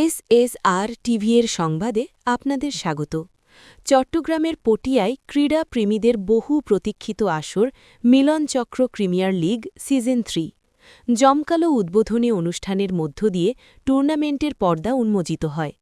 SSR TV এর সংবাদে আপনাদের স্বাগত। চট্টগ্রামের পটিয়ায় ক্রীড়া প্রেমীদের বহু প্রতীক্ষিত আসর মিলনচক্র প্রিমিয়ার লিগ সিজন 3 জমকালো উদ্বোধনী অনুষ্ঠানের মধ্য দিয়ে টুর্নামেন্টের পর্দা উন্মোচিত হয়।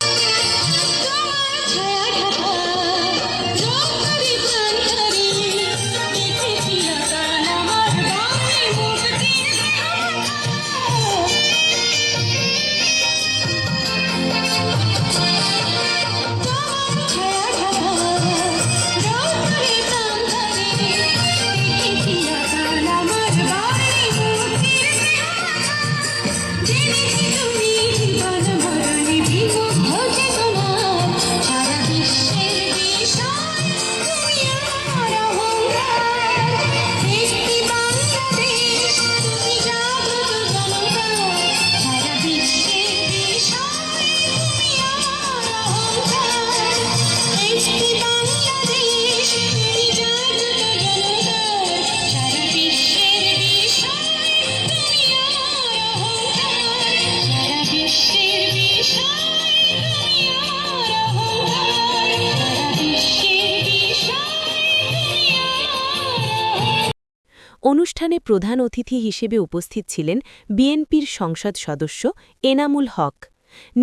অনুষ্ঠানে প্রধান অতিথি হিসেবে উপস্থিত ছিলেন বিএনপির সংসদ সদস্য এনামুল হক।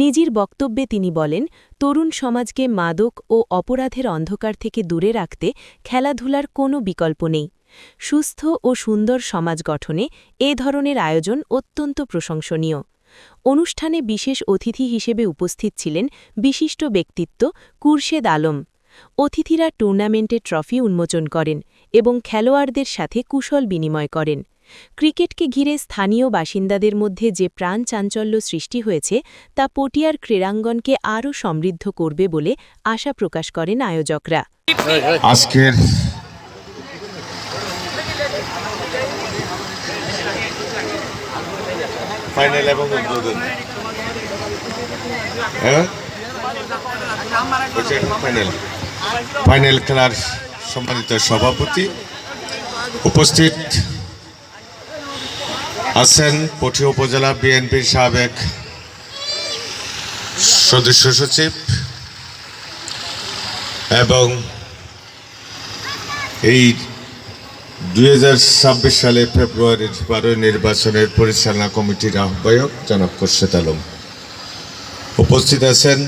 নিজের বক্তব্যে তিনি বলেন, তরুণ সমাজকে মাদক ও অপরাধের অন্ধকার থেকে দূরে রাখতে খেলাধুলার কোনো বিকল্প নেই। সুস্থ ও সুন্দর সমাজ গঠনে এ ধরনের আয়োজন অত্যন্ত প্রশংসনীয়। অনুষ্ঠানে বিশেষ অতিথি হিসেবে উপস্থিত ছিলেন বিশিষ্ট ব্যক্তিত্ব কুরশেদ আলম। অতিথিরা টুর্নামেন্টে ট্রফি উন্মোচন করেন এবং খেলোয়াড়দের সাথে কুশল বিনিময় করেন। ক্রিকেটকে ঘিরে স্থানীয় বাসিন্দাদের মধ্যে যে প্রাণ চাঞ্চল্য সৃষ্টি হয়েছে তা পটিয়ার ক্রীড়াঙ্গনকে আরও সমৃদ্ধ করবে বলে আশা প্রকাশ করেন আয়োজকরা। আজকের ফাইনাল এবং উদ্বোধন ফাইনাল খেলার সম্মানিত সভাপতি উপস্থিত আছেন পটিয়া উপজেলা বিএনপির সাবেক সদস্য সচিব এবং এই 2026 সালে ফেব্রুয়ারির 12 নির্বাচনের পরিচালনা কমিটির আহ্বায়ক জনাব কুরশেদ আলম। উপস্থিত আছেন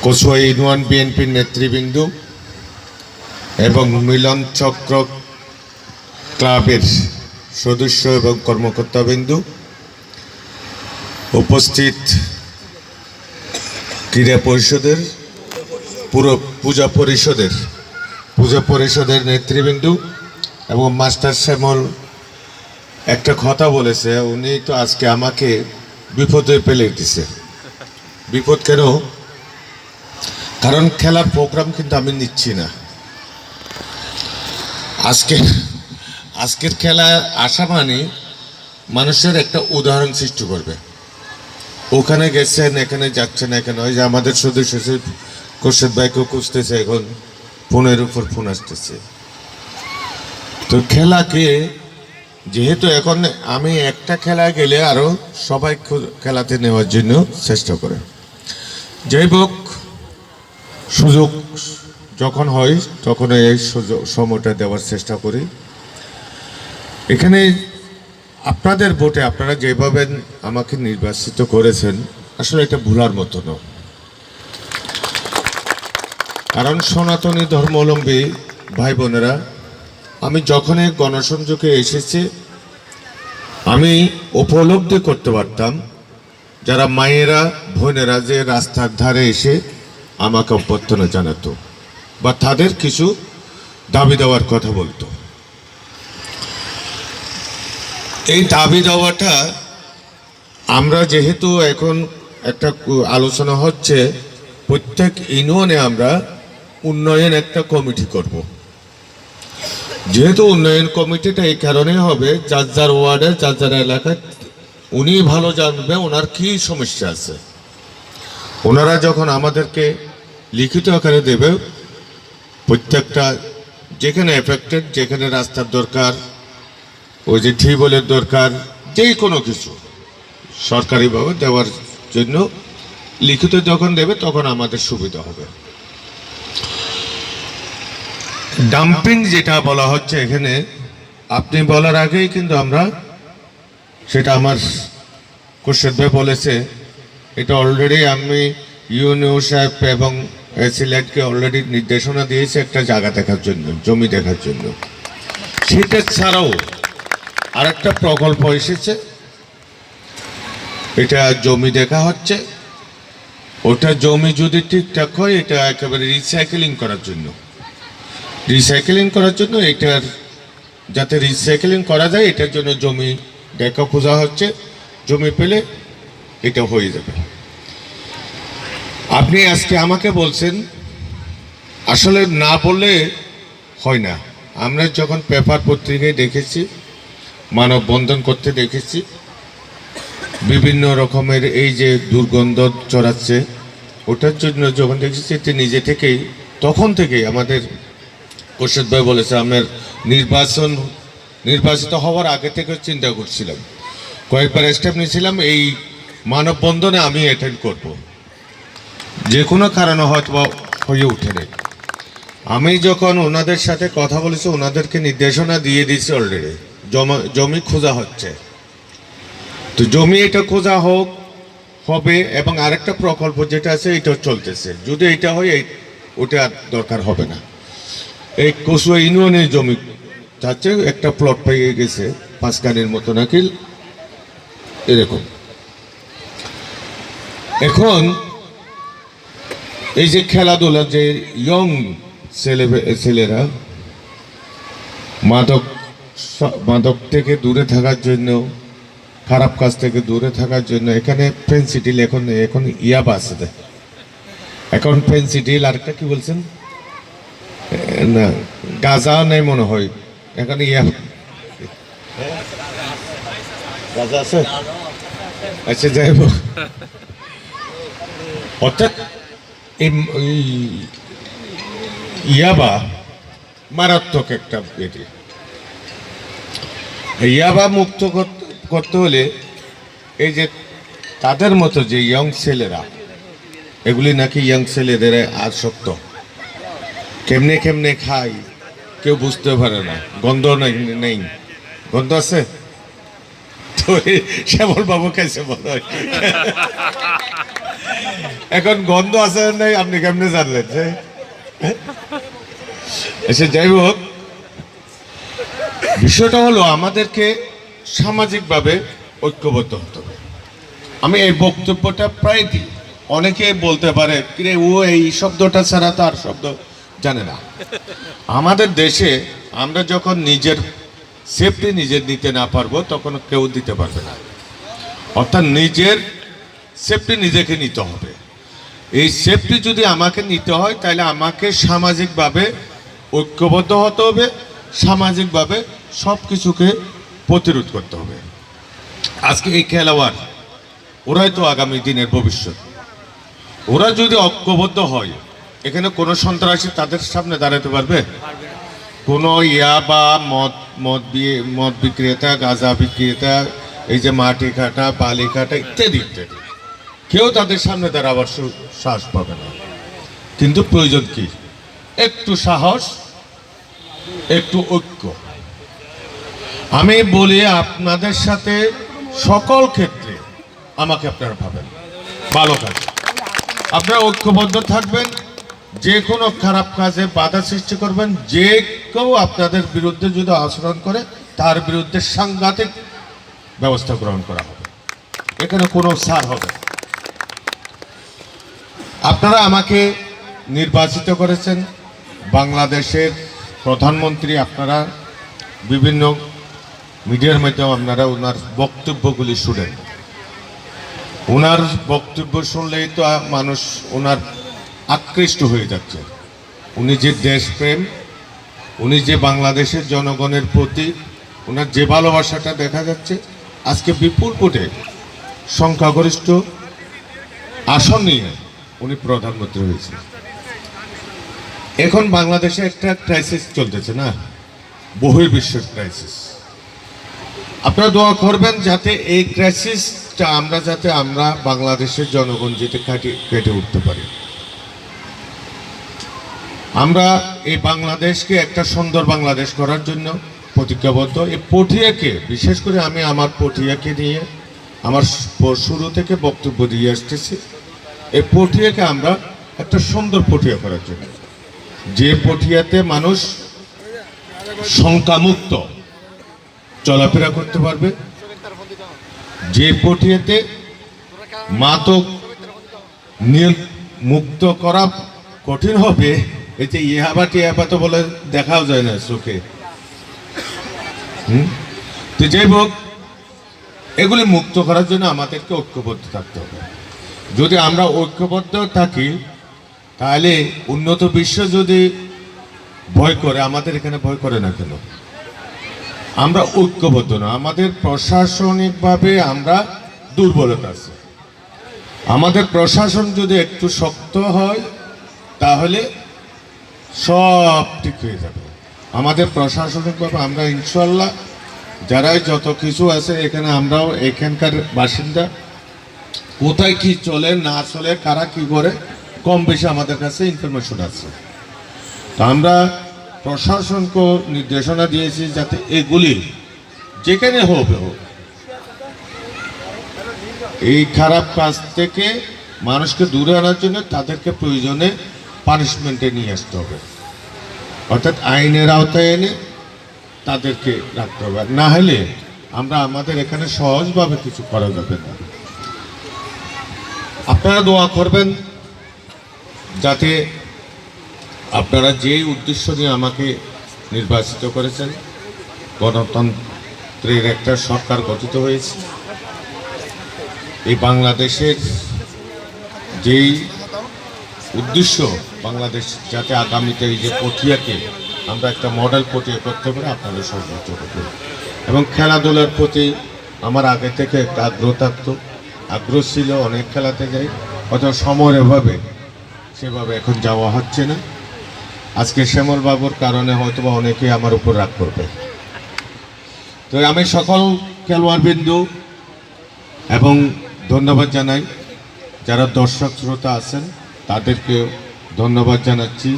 কচুয়া ইউনিয়ন বিএনপির নেতৃবৃন্দ এবং মিলন চক্র ক্লাবের সদস্য এবং কর্মকর্তাবৃন্দ, উপস্থিত ক্রীড়া পরিষদের পূজা পরিষদের নেতৃবৃন্দ এবং মাস্টার শ্যামল একটা কথা বলেছে, উনি তো আজকে আমাকে বিপদে ফেলে দিছে। বিপদ কেন? কারণ খেলার প্রোগ্রাম কিন্তু আমি নিচ্ছি না। আজকের খেলা আসা মানে মানুষের একটা উদাহরণ সৃষ্টি করবে। ওখানে গেছেন, এখানে যাচ্ছেন, এখানে ওই যে আমাদের সদস্য সচিব কুরশেদ ভাইকেও খুঁজতেছে, এখন ফোনের উপর ফোন আসতেছে। তো খেলাকে যেহেতু এখন আমি একটা খেলা গেলে আরো সবাই খেলাতে নেওয়ার জন্য চেষ্টা করে, যাই হোক সুযোগ যখন হয় তখন এই সময়টা দেওয়ার চেষ্টা করি। এখানে আপনাদের ভোটে আপনারা যেভাবে আমাকে নির্বাচিত করেছেন আসলে এটা ভুলার মতো নয়। কারণ সনাতনী ধর্মাবলম্বী ভাই বোনেরা, আমি যখনই গণসংযোগে এসেছি আমি উপলব্ধি করতে পারতাম যারা মায়েরা বোনেরা যে রাস্তার ধারে এসে আমাকে অভ্যর্থনা জানাতো বা তাদের কিছু দাবি দেওয়ার কথা বলতো। এই দাবি দেওয়াটা আমরা যেহেতু এখন একটা আলোচনা হচ্ছে, প্রত্যেক ইউনিয়নে আমরা উন্নয়ন একটা কমিটি করব। যেহেতু উন্নয়ন কমিটিটা এই কারণে হবে, যার যার ওয়ার্ডে যার যার এলাকায় উনি ভালো জানবে ওনার কি সমস্যা আছে। ওনারা যখন আমাদেরকে লিখিত আকারে দেবে, প্রত্যেকটা যেখানে এফেক্টেড, যেখানে রাস্তার দরকার, ওই যে টিউবওয়েলের দরকার, যে কোনো কিছু সরকারিভাবে দেওয়ার জন্য লিখিত যখন দেবে তখন আমাদের সুবিধা হবে। ডাম্পিং যেটা বলা হচ্ছে এখানে, আপনি বলার আগেই কিন্তু আমরা সেটা আমার খুরশেদ ভাই বলেছে, এটা অলরেডি আমি ইউনিও সাহেব এবং সিলেটকে অলরেডি নির্দেশনা দিয়েছে একটা জায়গা দেখার জন্য, জমি দেখার জন্য। সেটা ছাড়াও আরেকটা প্রকল্প এসেছে, এটা জমি দেখা হচ্ছে। ওটা জমি যদি ঠিকঠাক হয় এটা একেবারে রিসাইকেলিং করার জন্য, এটার যাতে রিসাইকেলিং করা যায় এটার জন্য জমি দেখা খোঁজা হচ্ছে। জমি পেলে এটা হয়ে যাবে। আপনি আজকে আমাকে বলছেন, আসলে না বললে হয় না। আমরা যখন পেপার পত্রিকায় দেখেছি, মানববন্ধন করতে দেখেছি, বিভিন্ন রকমের এই যে দুর্গন্ধ ছড়াচ্ছে, ওটার জন্য যখন দেখেছি নিজে থেকেই, তখন থেকেই আমাদের খুরশেদ ভাই বলেছে, আমার নির্বাচিত হওয়ার আগে থেকে চিন্তা করছিলাম, কয়েকবার স্টেপ নিয়েছিলাম এই মানববন্ধনে আমি অ্যাটেন্ড করব, যে কোনো কারণে হয়তো হয়ে উঠে নেই। আমি যখন ওনাদের সাথে কথা বলেছি, ওনাদেরকে নির্দেশনা দিয়ে দিয়েছি অলরেডি, জমি খোঁজা হচ্ছে। তো জমি এটা খোঁজা হবে, এবং আরেকটা প্রকল্প যেটা আছে এটা চলতেছে। যদি এটা হয় ওটা আর দরকার হবে না। এই কসুয়া ইউনিয়নের জমি যাচ্ছে, একটা প্লট পেয়ে গেছে 5 কানির মতো নাকি এরকম। এখন এই যে খেলাধুলা, যে ইয়ং ছেলেরা মাদক থেকে দূরে থাকার জন্য, খারাপ কাজ থেকে দূরে থাকার জন্য এখানে ফেন্সিডিল, এখন ইয়াবা আছে, এখন ফেন্সিডিল, আরেকটা কি বলছেন না, গাঁজা নেই মনে হয়, এখন ইয়াবা, গাঁজা আছে, আচ্ছা যাই হোক। অর্থাৎ ইয়াবা মারাত্মক একটা বেদি। ইয়াবা মুক্ত করতে হলে এই যে তাদের মতো যে ইয়ং ছেলেরা, এগুলি নাকি ইয়ং ছেলেদের আসক্ত, কেমনে কেমনে খায় কেউ বুঝতে পারে না, গন্ধ নেই, গন্ধ আছে তো শ্যামল বাবু খাইছে মনে হয়। এখন গন্ধ আছে নাই আপনি কেমনে জানলেন? এসে যাই হোক, বিষয়টা হলো আমাদেরকে সামাজিকভাবে ঐক্যবদ্ধ হতে হবে। আমি এই বক্তব্যটা প্রায় দিই, অনেকে বলতে পারে কিরে ও এই শব্দটা ছাড়া তো আর শব্দ জানে না। আমাদের দেশে আমরা যখন নিজের সেফটি নিজের নিতে না পারবো তখন কেউ দিতে পারবে না। অর্থাৎ নিজের সেফটি নিজেকে নিতে হবে। এই সেফটি যদি আমাকে নিতে হয় তাহলে আমাকে সামাজিকভাবে ঐক্যবদ্ধ হতে হবে, সামাজিকভাবে সব কিছুকে প্রতিরোধ করতে হবে। আজকে এই খেলোয়াড় ওরাই তো আগামী দিনের ভবিষ্যৎ। ওরা যদি ঐক্যবদ্ধ হয়, এখানে কোনো সন্ত্রাসী তাদের সামনে দাঁড়াতে পারবে? কোনো বা মদ বিক্রেতা, গাঁজা বিক্রেতা, এই যে মাটি কাটা, বালি কাটা ইত্যাদি ইত্যাদি, কেউ তাদের সামনে দাঁড়াবার সাহস পাবে না। কিন্তু প্রয়োজন কি? একটু সাহস, একটু ঐক্য। আমি বলি আপনাদের সাথে সকল ক্ষেত্রে আমাকে আপনারা পাবেন, ভালো কাজ আপনারা ঐক্যবদ্ধ থাকবেন। যে কোনো খারাপ কাজে বাধা সৃষ্টি করবেন। যে কেউ আপনাদের বিরুদ্ধে যদি আচরণ করে তার বিরুদ্ধে সাংঘাতিক ব্যবস্থা গ্রহণ করা হবে, এখানে কোনো ছাড় হবে না। আপনারা আমাকে নির্বাচিত করেছেন, বাংলাদেশের প্রধানমন্ত্রী। আপনারা বিভিন্ন মিডিয়ার মাধ্যমে আপনারা ওনার বক্তব্যগুলি শুনেন। ওনার বক্তব্য শুনলেই তো মানুষ ওনার আকৃষ্ট হয়ে যাচ্ছে। উনি যে দেশপ্রেম, উনি যে বাংলাদেশের জনগণের প্রতি ওনার যে ভালোবাসাটা দেখা যাচ্ছে। আজকে বিপুল ভোটে সংখ্যাগরিষ্ঠ আসন নিয়ে উনি প্রধানমন্ত্রী হয়েছে। এখন বাংলাদেশে একটা ক্রাইসিস চলতেছে না, বহির্বিশ্বের ক্রাইসিস। আপনারা দোয়া করবেন যাতে এই ক্রাইসিস ম্যাচটা আমরা বাংলাদেশের জনগণ যেতে কেটে উঠতে পারি। আমরা এই বাংলাদেশকে একটা সুন্দর বাংলাদেশ করার জন্য প্রতিজ্ঞাবদ্ধ। এই পটিয়াকে বিশেষ করে আমি আমার পটিয়াকে নিয়ে আমার শুরু থেকে বক্তব্য দিয়ে আসতেছি। এই পটিয়াকে আমরা একটা সুন্দর পটিয়া করার জন্য, যে পটিয়াতে মানুষ শঙ্কামুক্ত চলাফেরা করতে পারবে, যে পটিয়াতে মাদক মুক্ত করা কঠিন হবে। এই যে ইহাবা টিহাবা তো বলে দেখাও যায় না চোখে। তো যাই হোক, এগুলি মুক্ত করার জন্য আমাদেরকে ঐক্যবদ্ধ থাকতে হবে। যদি আমরা ঐক্যবদ্ধ থাকি, তাহলে উন্নত বিশ্ব যদি ভয় করে, আমাদের এখানে ভয় করে না কেন? আমরা ঐক্যবদ্ধ না, আমাদের প্রশাসনিকভাবে আমরা দুর্বলতা আছে। আমাদের প্রশাসন যদি একটু শক্ত হয়, তাহলে সব ঠিক হয়ে যাবে। আমাদের প্রশাসনিকভাবে আমরা ইনশাল্লাহ যারাই যত কিছু আছে এখানে, আমরাও এখানকার বাসিন্দা, কোথায় কি চলে না চলে, কারা কি করে, কম বেশি আমাদের কাছে ইনফরমেশন আছে। তো আমরা প্রশাসনকে নির্দেশনা দিয়েছি যাতে এগুলি যেখানে হোক, এই খারাপ কাজ থেকে মানুষকে দূরে আনার জন্য তাদেরকে প্রয়োজনে পানিশমেন্টে নিয়ে আসতে হবে, অর্থাৎ আইনের আওতায় এনে তাদেরকে রাখতে হবে। না হলে আমরা আমাদের এখানে সহজভাবে কিছু করা যাবে না। আপনারা দোয়া করবেন যাতে আপনারা যেই উদ্দেশ্য নিয়ে আমাকে নির্বাচিত করেছেন, গণতন্ত্রের একটা সরকার গঠিত হয়েছে, এই বাংলাদেশের যেই উদ্দেশ্য, বাংলাদেশ যাতে আগামীতে এই যে পটিয়াকে আমরা একটা মডেল পটিয়া করতে পারি, আপনাদের সহযোগিতা করবেন। এবং খেলাধুলার প্রতি আমার আগে থেকে একটা আগ্রহ ছিল, অনেক খেলাতে যাই, অথবা সময়ের অভাবে সেভাবে এখন যাওয়া হচ্ছে না। আজকে শ্যামল বাবুর কারণে হয়তো বা অনেকে আমার উপর রাগ করবে। তো আমি সকল খেলোয়াড় বিন্দু এবং ধন্যবাদ জানাই, যারা দর্শক শ্রোতা আছেন তাদেরকেও ধন্যবাদ জানাচ্ছি।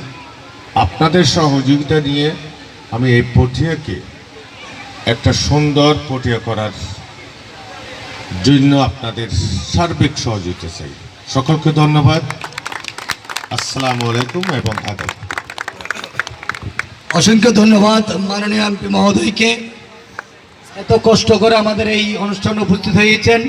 আপনাদের সহযোগিতা নিয়ে আমি এই পটিয়াকে একটা সুন্দর পটিয়া করার জন্য আপনাদের সার্বিক সহযোগিতা চাই। সকলকে ধন্যবাদ। আসসালামু আলাইকুম এবং আদাব। অসংখ্য ধন্যবাদ মাননীয় এমপি মহোদয়কে, এত কষ্ট করে আমাদের এই অনুষ্ঠানে উপস্থিত হয়েছেন।